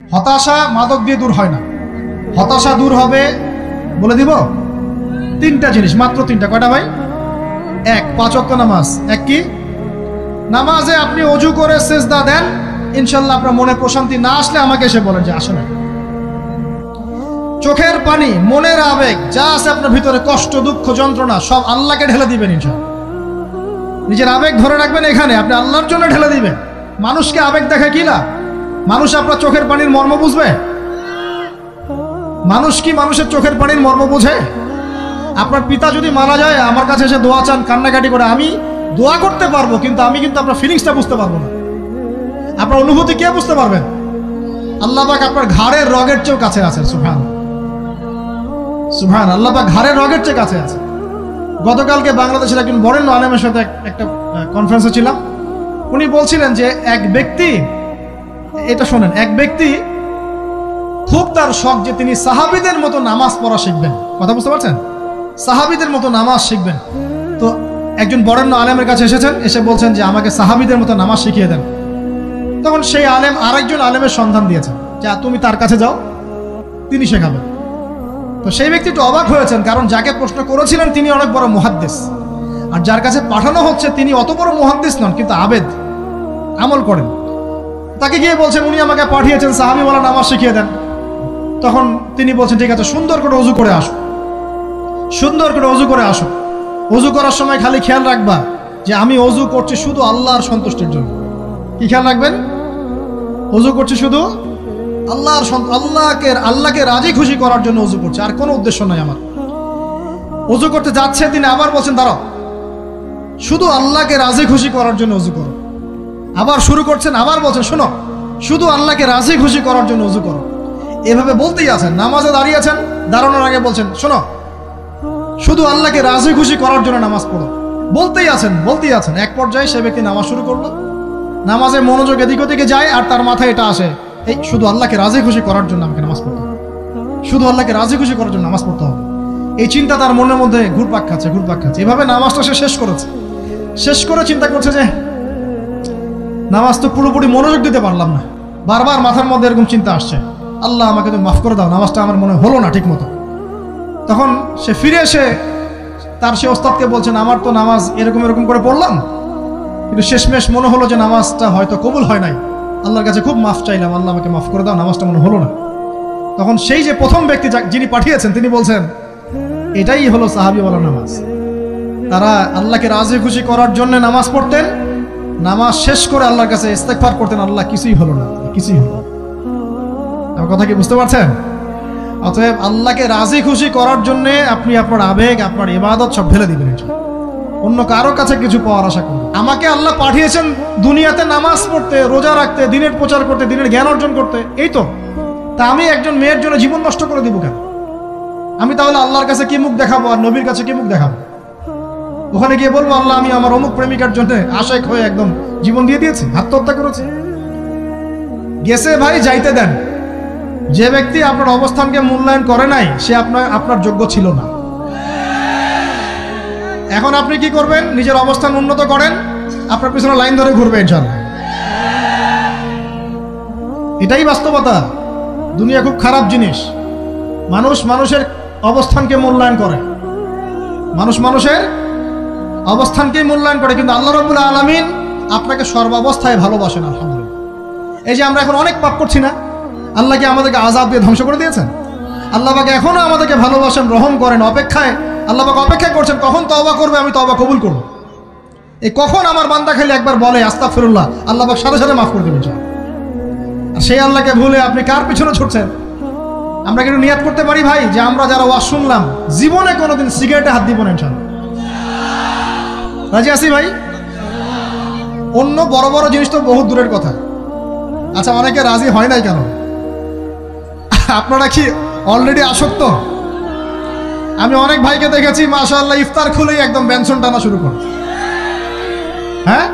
হতাশা মাদক দিয়ে দূর হয় না। হতাশা দূর হবে, বলে দিব, তিনটা জিনিস, মাত্র তিনটা। কয়টা ভাই? এক, 5 ওয়াক্ত নামাজ। এক কি? নামাজে আপনি অজু করে সেজদা দেন, ইনশাল্লাহ আপনার মনে প্রশান্তি না আসলে আমাকে এসে বলেন যে আসে না। চোখের পানি, মনের আবেগ যা আছে আপনার ভিতরে, কষ্ট, দুঃখ, যন্ত্রণা, সব আল্লাহকে ঢেলে দিবেন ইনশাল্লাহ। নিজের আবেগ ধরে রাখবেন এখানে, আপনি আল্লাহর জন্য ঢেলে দিবেন। মানুষকে আবেগ দেখে কি লাভ? মানুষ আপনার চোখের পানির মর্ম বুঝবে? মানুষ কি মানুষের চোখের পানির মর্ম বোঝে? আপনার পিতা যদি মারা যায়, আমার কাছে এসে দোয়া চান, কান্নাকাটি করে, আমি দোয়া করতে পারবো, কিন্তু আমি কিন্তু আপনার ফিলিংসটা বুঝতে পারবো না। আপনার অনুভূতি কে বুঝতে পারবেন? আল্লাহ পাক আপনার ঘাড়ের রগের চেয়েও কাছে আছেন। সুবহান সুবহান, আল্লাহ পাক ঘাড়ের রগের চেয়ে কাছে আছে। গতকালকে বাংলাদেশের একজন বরেণ্য আলেমের সাথে একটা কনফারেন্সে ছিলাম। উনি বলছিলেন যে এক ব্যক্তি, এটা শোনেন, এক ব্যক্তি খুব তার শখ যে তিনি সাহাবীদের মতো নামাজ পড়া শিখবেন। কথা বুঝতে পারছেন? সাহাবীদের মতো নামাজ শিখবেন। তো একজন বরেণ্য আলেমের কাছে এসেছেন, এসে বলছেন যে আমাকে সাহাবীদের মতো নামাজ শিখিয়ে দেন। তখন সেই আলেম আরেকজন আলেমের সন্ধান দিয়েছেন, যা তুমি তার কাছে যাও, তিনি শেখাবেন। তো সেই ব্যক্তি একটু অবাক হয়েছেন, কারণ যাকে প্রশ্ন করেছিলেন তিনি অনেক বড় মুহাদ্দিস, আর যার কাছে পাঠানো হচ্ছে তিনি অত বড় মুহাদ্দিস নন, কিন্তু আবেদ, আমল করেন। তাকে গিয়ে বলছেন উনি আমাকে পাঠিয়েছেন সাহাবীওয়ালা নামাজ শিখিয়ে দেন। তখন তিনি বলছেন ঠিক আছে, সুন্দর করে ওযু করে আসো, সুন্দর করে ওযু করে আসো। ওযু করার সময় খালি খেয়াল রাখবা যে আমি ওযু করছি শুধু আল্লাহর সন্তুষ্টির জন্য। কি খেয়াল রাখবেন? ওযু করছি শুধু আল্লাহকে রাজি খুশি করার জন্য ওযু করছে, আর কোনো উদ্দেশ্য নাই আমার। ওযু করতে যাচ্ছে, তিনি আবার বলছেন দাঁড়াও, শুধু আল্লাহকে রাজি খুশি করার জন্য ওযু করো। আবার শুরু করছেন, আবার বলছেন শোনো, শুধু আল্লাহকে রাজি খুশি করার জন্য ওযু করো। এভাবে বলতেই আছেন, নামাজে দাঁড়িয়ে আছেন, দাঁড়ানোর আগে বলছেন শোনো, শুধু আল্লাহকে রাজি খুশি করার জন্য নামাজ পড়ো। বলতেই আছেন। এক পর্যায়ে সে ব্যক্তি নামাজ শুরু করলো, নামাজে মনোযোগ এদিক ওদিকে যায়, আর তার মাথায় এটা আসে, এই শুধু আল্লাহকে রাজি খুশি করার জন্য আমাকে নামাজ পড়তে হবে, শুধু আল্লাহকে রাজি খুশি করার জন্য নামাজ পড়তে হবে। এই চিন্তা তার মনের মধ্যে ঘুরপাক খাচ্ছে। এভাবে নামাজটা সে শেষ করেছে। শেষ করে চিন্তা করছে যে নামাজ তো পুরোপুরি মনোযোগ দিতে পারলাম না, বারবার মাথার মধ্যে এরকম চিন্তা আসছে, আল্লাহ আমাকে তুমি মাফ করে দাও, নামাজটা আমার মনে হলো না ঠিক মতো। তখন সে ফিরে এসে তার সে ওস্তাদকে বলছেন আমার তো নামাজ এরকম করে পড়লাম, কিন্তু শেষমেশ মনে হলো যে নামাজটা হয়তো কবুল হয় নাই, আল্লাহর কাছে খুব মাফ চাইলাম, আল্লাহ আমাকে মাফ করে দাও, নামাজটা মনে হলো না। তখন সেই যে প্রথম ব্যক্তি যিনি পাঠিয়েছেন তিনি বলছেন এটাই হলো সাহাবীওয়ালা নামাজ। তারা আল্লাহকে রাজি খুশি করার জন্য নামাজ পড়তেন, নামাজ শেষ করে আল্লাহর কাছে ইস্তেগফার করতেন, আল্লাহ কিছুই হলো না, কিছুই হলো না। আমার কথা কি বুঝতে পারছেন? অতএব আল্লাহকে রাজি খুশি করার জন্য আপনি আপনার আবেগ, আপনার ইবাদত সব ঢেলে দিবেন, অন্য কারো কাছে কিছু পাওয়ার আশা করবেন। আমাকে আল্লাহ পাঠিয়েছেন দুনিয়াতে নামাজ পড়তে, রোজা রাখতে, দিনের প্রচার করতে, দিনের জ্ঞান অর্জন করতে, এই তো। তা আমি একজন মেয়ের জন্য জীবন নষ্ট করে দিব কেন? আমি তাহলে আল্লাহর কাছে কি মুখ দেখাবো, আর নবীর কাছে কি মুখ দেখাবো? ওখানে গিয়ে বলবো আল্লাহ আমি আমার অমুক প্রেমিকার জন্য আশেক হয়ে একদম জীবন দিয়ে দিয়েছি, আত্মহত্যা করেছি। গেছে ভাই, যাইতে দেন। যে ব্যক্তি আপনার অবস্থানকে মূল্যায়ন করে নাই, সে আপনার যোগ্য ছিল না। এখন আপনি কি করবেন? নিজের অবস্থান উন্নত করেন, আপনার পিছনে লাইন ধরে ঘুরবে ইনশাআল্লাহ। এটাই বাস্তবতা। দুনিয়া খুব খারাপ জিনিস। মানুষের অবস্থানকে মূল্যায়ন করে, মানুষের অবস্থানকে মূল্যায়ন করে, কিন্তু আল্লাহ রাব্বুল আলামিন আপনাকে সর্বাবস্থায় ভালোবাসেন। আলহামদুলিল্লাহ। এই যে আমরা এখন অনেক পাপ করছি না, আল্লাহ কি আমাদেরকে আযাব দিয়ে ধ্বংস করে দিয়েছেন? আল্লাহ পাক এখনো আমাদেরকে ভালোবাসেন, রহম করেন, আল্লাহ পাক অপেক্ষা করছেন কখন তওবা করবে, আমি তওবা কবুল করব। এই কখন আমার বান্দা খালি একবার বলে আস্তাগফিরুল্লাহ, আল্লাহ পাক সাথে সাথে মাফ করে দেবেন। আর সেই আল্লাহকে ভুলে আপনি কার পিছনে ছুটছেন? আমরা কিন্তু নিয়াত করতে পারি ভাই যে আমরা যারা ওয়াজ শুনলাম জীবনে কোনোদিন সিগারেটে হাত দিব না ইনশাআল্লাহ। রাজি আছি ভাই? অন্য বড় বড় জিনিস তো বহুত দূরের কথা। আচ্ছা, অনেকে রাজি হয় নাই কেন? আপনারা কি অলরেডি আসক্ত? আমি অনেক ভাইকে দেখেছি মাশাআল্লাহ ইফতার খুলেই একদম বেনসন টানা শুরু করে। হ্যাঁ,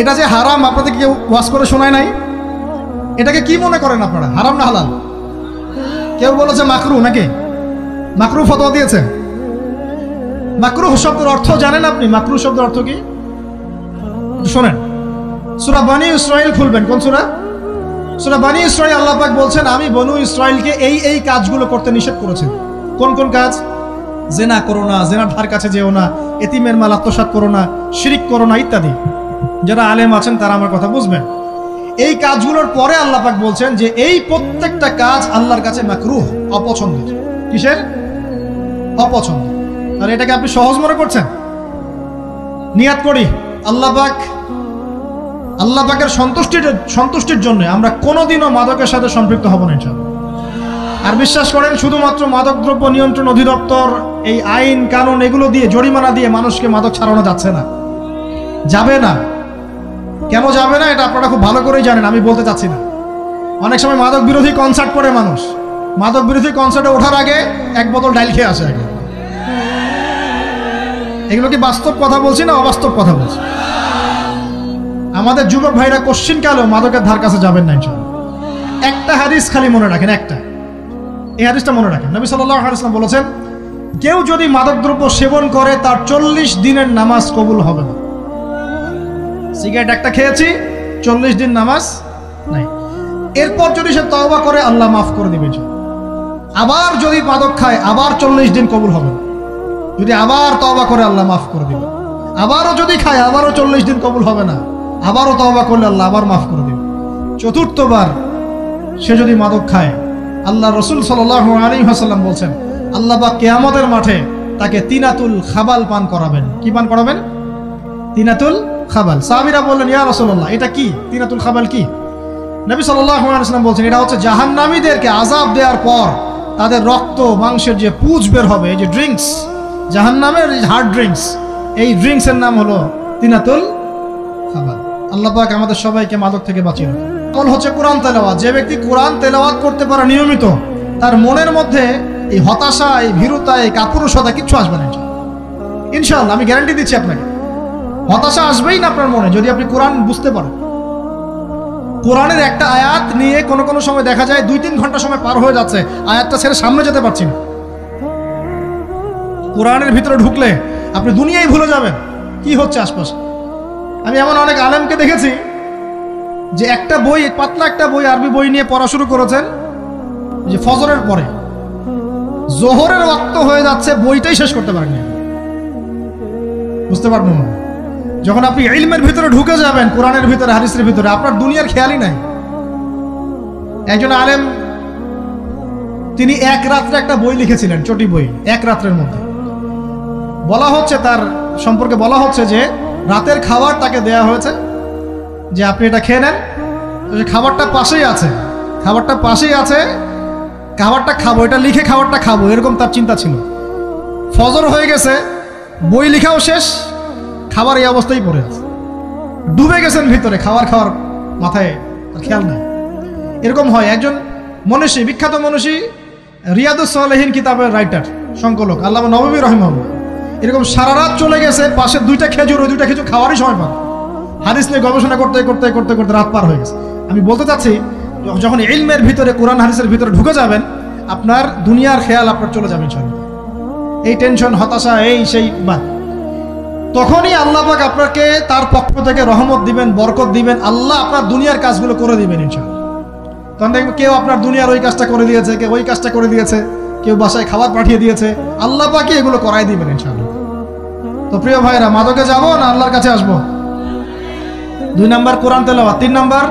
এটা যে হারাম আপনাদের কেউ ওয়াজ করে শোনায় নাই? এটাকে কি মনে করেন আপনারা, হারাম না হালাল? কেউ বলেছে মাকরু, নাকি মাকরু ফতোয়া দিয়েছে? মাকরু শব্দের অর্থ জানেন আপনি? মাকরু শব্দের অর্থ কি শোনেন। সূরা বনী ইসরাঈল খুলবেন। কোন সূরা? সূরা বনী ইসরাঈল আল্লাহ পাক বলছেন, আমি বনু ইসরাঈলকে এই কাজগুলো করতে নিষেধ করেছি। কোন কোন কাজ? জেনা করো না, জেনার ধার কাছে যেও না, এতিমের মাল আত্মসাৎ করো না, শিরিক করো না ইত্যাদি। যারা আলেম আছেন তারা আমার কথা বুঝবেন। এই কাজগুলোর পরে আল্লাহ পাক বলছেন যে এই প্রত্যেকটা কাজ আল্লাহর কাছে মাকরুহ, অপছন্দের। কিসের? অপছন্দ। আর এটাকে আপনি সহজ মনে করছেন? নিয়াত করি আল্লাহ পাকের সন্তুষ্টির জন্য আমরা কোনোদিনও মাদকের সাথে সম্পৃক্ত হব না ইনশাআল্লাহ। আর বিশ্বাস করেন, শুধুমাত্র মাদকদ্রব্য নিয়ন্ত্রণ অধিদপ্তর এই আইন কানুন এগুলো দিয়ে, জরিমানা দিয়ে মানুষকে মাদক ছাড়ানো যাচ্ছে না, যাবে না। কেন যাবে না এটা আপনারা খুব ভালো করেই জানেন, আমি বলতে চাচ্ছি না। অনেক সময় মাদক বিরোধী কনসার্ট করে মানুষ, মাদক বিরোধী কনসার্টে ওঠার আগে এক বোতল ডাইল খেয়ে আসে আগে। এগুলো কি বাস্তব কথা বলছি না অবাস্তব কথা বলছি? আমাদের যুবক ভাইরা কোশ্চিন কালেও মাদকের ধার কাছে যাবেন না ইনশাআল্লাহ। একটা হাদিস খালি মনে রাখেন, একটা, এই হাদিসটা মনে রাখেন। নবী সাল্লাল্লাহু আলাইহি ওয়াসাল্লাম বলেছেন, কেউ যদি মাদকদ্রব্য সেবন করে তার 40 দিনের নামাজ কবুল হবে না। সিগারেট একটা খেয়েছি, 40 দিন নামাজ নাই। এরপর যদি সে তওবা করে আল্লাহ মাফ করে দিবে। আবার যদি মাদক খায় আবার 40 দিন কবুল হবে না। যদি আবার তওবা করে আল্লাহ মাফ করে দিবে। আবারও যদি খায় আবারও 40 দিন কবুল হবে না। আবারও তওবা করলে আল্লাহ আবার মাফ করে দিবে। চতুর্থবার সে যদি মাদক খায়, আল্লাহ রাসূল সাল্লাল্লাহু আলাইহি ওয়াসাল্লাম বলছেন, আল্লাহ পাক কিয়ামতের মাঠে তাকে তিনাতুল খাবাল পান করাবেন। কি পান করাবেন? তিনাতুল খাবাল। সাহাবীরা বললেন, ইয়া রাসূলুল্লাহ, এটা কি তিনাতুল খাবাল? কি? নবী সাল্লাল্লাহু আলাইহি ওয়াসাল্লাম বলছেন, এটা হচ্ছে জাহান্নামীদেরকে আযাব দেওয়ার পর তাদের রক্ত মাংসের যে পুঁজ বের হবে, এই যে ড্রিঙ্কস, জাহান্নামের হার্ড ড্রিঙ্কস, এই ড্রিঙ্কসের নাম হলো তিনাতুল খাবাল। আল্লাহ পাক আমাদের সবাইকে মাদক থেকে বাঁচিয়ে রাখুন। আমল হচ্ছে কোরআন তেলাওয়াত। যে ব্যক্তি কোরআন তেলাওয়াত করতে পারে নিয়মিত, তার মনের মধ্যে এই হতাশা, এই ভীরুতা, এই কাপুরুষতা কিচ্ছু আসবে না ইনশাআল্লাহ। আমি গ্যারান্টি দিচ্ছি আপনাকে, হতাশা আসবেই না আপনার মনে যদি আপনি কোরআন বুঝতে পারেন। কোরআনের একটা আয়াত নিয়ে কোনো সময় দেখা যায় 2-3 ঘন্টা সময় পার হয়ে যাচ্ছে, আয়াতটা ছেড়ে সামনে যেতে পারছি না। কোরআনের ভিতরে ঢুকলে আপনি দুনিয়ায় ভুলে যাবেন কি হচ্ছে আশপাশে। আমি এমন অনেক আলেমকে দেখেছি যে একটা বই, পাতলা একটা বই, আরবি বই নিয়ে পড়া শুরু করেছেন, যে ফজরের পরে জোহরের ওয়াক্ত হয়ে যাচ্ছে, বইটাই শেষ করতে পারেননি। বুঝতে পারবেন না? যখন আপনি ইলমের ভিতরে ঢুকে যাবেন, কোরআনের ভিতরে, হাদিসের ভিতরে, আপনার দুনিয়ার খেয়ালই নাই। একজন আলেম, তিনি এক রাত্রে একটা বই লিখেছিলেন, চটি বই, এক রাত্রের মধ্যে। বলা হচ্ছে, তার সম্পর্কে বলা হচ্ছে যে রাতের খাবার তাকে দেয়া হয়েছে, যে আপনি এটা খেয়ে নেন। খাবারটা পাশেই আছে, খাবারটা খাবো, এটা লিখে খাবারটা খাবো, এরকম তার চিন্তা ছিল। ফজর হয়ে গেছে, বই লেখাও শেষ, খাবার এই অবস্থায় পড়ে আছে, ডুবে গেছেন ভিতরে, খাওয়ার মাথায় খেয়াল নাই। এরকম হয়। একজন মনীষী, বিখ্যাত মনীষী, রিয়াদুস সালেহীন কিতাবের রাইটার, সংকলক আল্লামা নববী রাহিমাহুল্লাহ, এরকম সারা রাত চলে গেছে, পাশে 2টা খেজুর, ওই 2টা খেজুর খাওয়ারই সময় পান। হাদিস নিয়ে গবেষণা করতে রাত পার হয়ে গেছে। আমি বলতে চাচ্ছি, যখন ইলমের ভিতরে, কোরআন হাদিসের ভিতরে ঢুকে যাবেন, আপনার দুনিয়ার খেয়াল আপনার চলে যাবে ইনশাআল্লাহ। এই টেনশন, হতাশা, এই সেই বাদ, তখনই আল্লাহ পাক আপনাকে তার পক্ষ থেকে রহমত দিবেন, বরকত দিবেন, আল্লাহ আপনার দুনিয়ার কাজগুলো করে দিবেন ইনশাআল্লাহ। তখন দেখবেন কেউ আপনার দুনিয়ার ওই কাজটা করে দিয়েছে, কেউ ওই কাজটা করে দিয়েছে, কেউ বাসায় খাবার পাঠিয়ে দিয়েছে, আল্লাহ পাকই এগুলো করাই দিবেন ইনশাআল্লাহ। তো প্রিয় ভাইরা, মাদকে যাব না আল্লাহর কাছে আসবো? 2 নাম্বার কোরআন তেলাওয়াত, 3 নাম্বার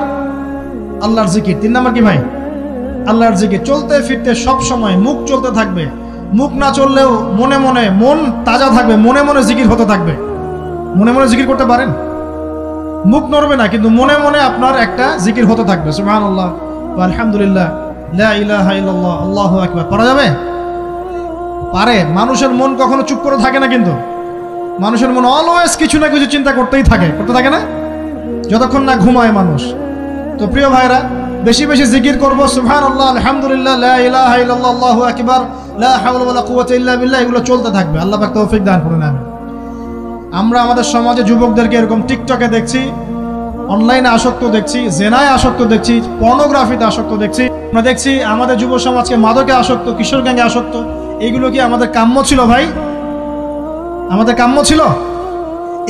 আল্লাহর জিকির। 3 নাম্বার কি ভাই? আল্লাহর জিকির। চলতে ফিরতে সব সময় মুখ চলতে থাকবে, মুখ না চললেও মনে মনে মন তাজা থাকবে, মনে মনে জিকির হতে থাকবে। মনে মনে জিকির করতে পারেন? মুখ নড়বে না, কিন্তু মনে মনে আপনার একটা জিকির হতে থাকবে। সুবহানাল্লাহ ওয়া আলহামদুলিল্লাহ, লা ইলাহা ইল্লাল্লাহ, আল্লাহু আকবার। পারা যাবে? পারে। মানুষের মন কখনো চুপ করে থাকে না, কিন্তু মানুষের মন অলওয়েজ কিছু না কিছু চিন্তা করতে থাকে না, যতক্ষণ না ঘুমায় মানুষ। তো প্রিয় ভাইরা, বেশি বেশি জিকির করব, সুবহানাল্লাহ, আলহামদুলিল্লাহ, লা ইলাহা ইল্লাল্লাহ, আল্লাহু আকবার, লা হাওলা ওয়ালা কুওয়াতা ইল্লা বিল্লাহ, এগুলো চলতে থাকবে। আল্লাহ পাক তৌফিক দান করুন। আমরা আমাদের সমাজে যুবকদেরকে এরকম টিকটকে দেখছি, অনলাইনে আসক্ত দেখছি, জেনায় আসক্ত দেখছি, পর্নোগ্রাফিতে আসক্ত দেখছি। আমরা দেখছি আমাদের যুব সমাজকে মাদকে আসক্ত, কিশোর গ্যাংয়ে আসক্ত। এইগুলো কি আমাদের কাম্য ছিল ভাই? আমাদের কাম্য ছিল?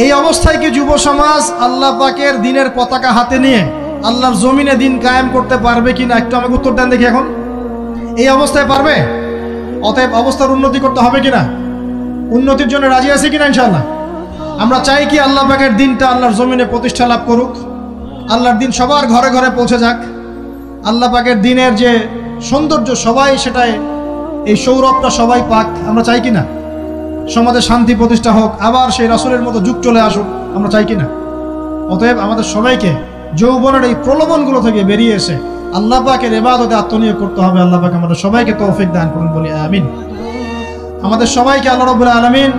এই অবস্থায় কি যুব সমাজ আল্লাহ পাকের দ্বীনের পতাকা হাতে নিয়ে আল্লাহর জমিনে দিন কায়েম করতে পারবে কিনা একটু আমাকে উত্তর দেন দেখি। এখন এই অবস্থায় পারবে? অতএব অবস্থার উন্নতি করতে হবে কিনা? উন্নতির জন্য রাজি আছে কিনা ইনশাআল্লাহ? আমরা চাই কি আল্লাহ পাকের দিনটা আল্লাহর জমিনে প্রতিষ্ঠা লাভ করুক, আল্লাহর দিন সবার ঘরে ঘরে পৌঁছে যাক, আল্লাহ পাকের দিনের যে সৌন্দর্য সবাই সেটাই, এই সৌরভটা সবাই পাক। আমরা চাই কিনা? সমাজে শান্তি প্রতিষ্ঠা হোক, আবার সেই রাসূলের মতো যুগ চলে আসুক, আমরা চাই কিনা? অতএব আমাদের সবাইকে যৌবনের এই প্রলোভনগুলো থেকে বেরিয়ে এসে আল্লাহ পাকের ইবাদতে আত্মনিয়োগ করতে হবে। আল্লাহ পাক আমাদের সবাইকে তৌফিক দান করুন, বলি আমিন। আমাদের সবাইকে আল্লাহ রাব্বুল আলামিন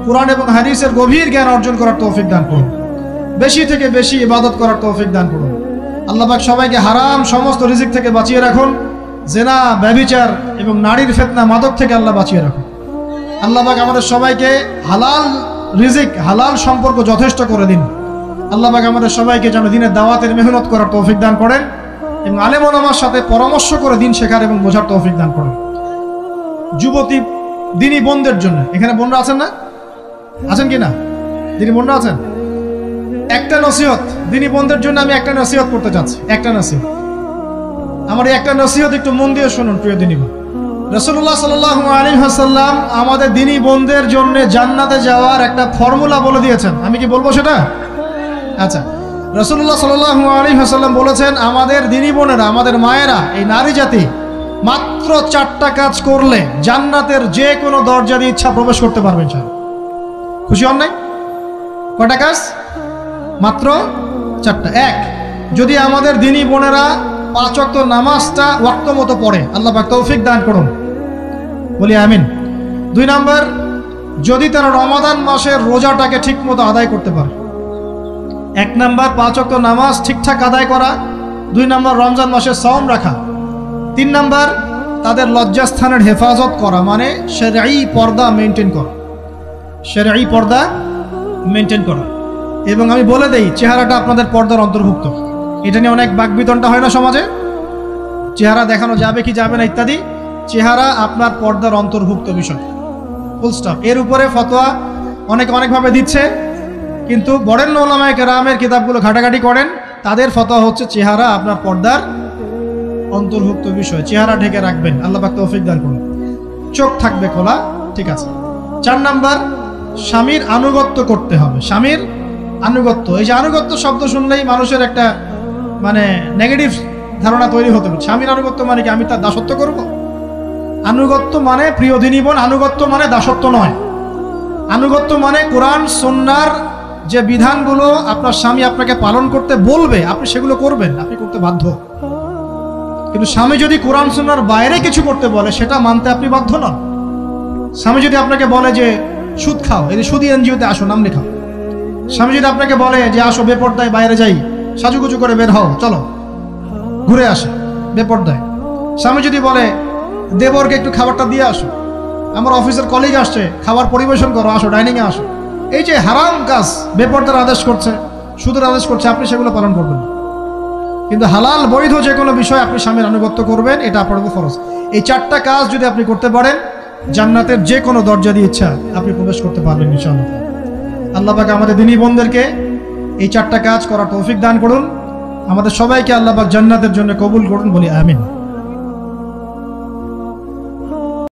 কুরআন এবং হাদিসের গভীর জ্ঞান অর্জন করার তৌফিক দান করুন, বেশি থেকে বেশি ইবাদত করার তৌফিক দান করুন। আল্লাহ পাক সবাইকে হারাম সমস্ত রিজিক থেকে বাঁচিয়ে রাখুন, জেনা, ব্যভিচার এবং নারীর ফিতনা, মাদক থেকে আল্লাহ বাঁচিয়ে রাখুন। আল্লাহ পাক আমাদের সবাইকে হালাল রিজিক, হালাল সম্পর্ক যথেষ্ট করে দিন। আল্লাহ পাক আমাদের সবাইকে যেন দিনের দাওয়াতের মেহনত করার তৌফিক দান করেন এবং আলেম ওলামার সাথে পরামর্শ করে দিন শেখার এবং বোঝার তৌফিক দান করেন। যুবতী দিনী বোনদের জন্য, এখানে বোনরা আছেন না? আছেন কি না? দিনী বোনরা আছেন? একটা নসিহত দিনী বোনদের জন্য আমি একটা নসিহত করতে চাচ্ছি, একটা নসিহত। আমার এই একটা নসিহত একটু মন দিয়ে শুনুন প্রিয় দিনী বোন। রাসূলুল্লাহ সাল্লাল্লাহু আলাইহি ওয়াসাল্লাম আমাদের দিনী বোনদের জন্য জান্নাতে যাওয়ার একটা ফর্মুলা বলে দিয়েছেন। আমি কি বলবো সেটা? আচ্ছা, রাসূলুল্লাহ সাল্লাল্লাহু আলাইহি ওয়াসাল্লাম বলেছেন আমাদের দিনী বোনেরা, আমাদের মায়েরা, এই নারী জাতি মাত্র 4টা কাজ করলে জান্নাতের যে কোনো দরজা দিয়ে ইচ্ছা প্রবেশ করতে পারবেন। খুশি হন নাই? কয়টা কাজ? মাত্র 4টা। এক, যদি আমাদের দিনী বোনেরা 5 ওয়াক্ত নামাজটা ওয়াক্ত মতো পড়ে, আল্লাহ পাক তৌফিক দান করুন, বলি আমিন। 2 নাম্বার, যদি তারা রমাদান মাসের রোজাটাকে ঠিক মতো আদায় করতে পারে। 1 নাম্বার 5 ওয়াক্ত নামাজ ঠিকঠাক আদায় করা, 2 নাম্বার রমজান মাসে সাওম রাখা, 3 নাম্বার তাদের লজ্জাস্থানের হেফাজত করা, মানে শরঈ পর্দা মেনটেন করা, শরঈ পর্দা মেনটেন করা। এবং আমি বলে দেই, চেহারাটা আপনাদের পর্দার অন্তর্ভুক্ত। এটা নিয়ে অনেক বাকবিতণ্ডা হয় না সমাজে, চেহারা দেখানো যাবে কি যাবে না ইত্যাদি। চেহারা আপনার পর্দার অন্তর্ভুক্ত বিষয়, ফুল স্টপ। এর উপরে ফতোয়া অনেকে অনেকভাবে দিচ্ছে, কিন্তু বরেণ্য উলামায়ে কেরামের কিতাবগুলো ঘাটাঘাটি করেন, তাদের ফতোয়া হচ্ছে চেহারা আপনার পর্দার অন্তর্ভুক্ত বিষয়, চেহারা ঢেকে রাখবেন। আল্লাহ পাক তৌফিক দান করুন। চোখ থাকবে খোলা, ঠিক আছে। 4 নাম্বার, স্বামীর আনুগত্য করতে হবে। স্বামীর আনুগত্য, এই যে আনুগত্য শব্দ শুনলেই মানুষের একটা মানে নেগেটিভ ধারণা তৈরি হতে পারে। স্বামীর আনুগত্য মানে কি আমি তার দাসত্ব করব? আনুগত্য মানে, প্রিয় দিনী বোন, আনুগত্য মানে দাসত্ব নয়। আনুগত্য মানে কোরআন সুন্নাহর যে বিধানগুলো আপনার স্বামী আপনাকে পালন করতে বলবে, আপনি সেগুলো করবেন, আপনি করতে বাধ্য। কিন্তু স্বামী যদি কোরআন সুন্নাহর বাইরে কিছু করতে বলে, সেটা মানতে আপনি বাধ্য নন। স্বামী যদি আপনাকে বলে যে সুদ খাও, এই সুদী এনজিওতে আসো, নাম লেখাও। স্বামী যদি আপনাকে বলে যে আসো বেপরদায় বাইরে যাই, সাজুগুজু করে বের হও, চলো ঘুরে আসে বেপরদায়। স্বামী যদি বলে দেবরকে একটু খাবারটা দিয়ে আসো, আমার অফিসের কলিগ আসছে, খাবার পরিবেশন করো, আসো ডাইনিংয়ে আসো, এই যে হারাম কাজ, বেপরদার আদেশ করছে, সুদের আদেশ করছে, আপনি সেগুলো পালন করবেন। কিন্তু হালাল বৈধ যে কোনো বিষয় আপনি স্বামীর আনুগত্য করবেন, এটা আপনার উপর ফরজ। এই 4টা কাজ যদি আপনি করতে পারেন, জান্নাতের যে কোনো দরজা দিয়ে ইচ্ছা আপনি প্রবেশ করতে পারবেন ইনশাআল্লাহ। আল্লাহ পাক আমাদের দিনী বোনদেরকে এই 4টা কাজ করার তৌফিক দান করুন। আমাদের সবাইকে আল্লাহ পাক জান্নাতের জন্য কবুল করুন, বলি আমিন।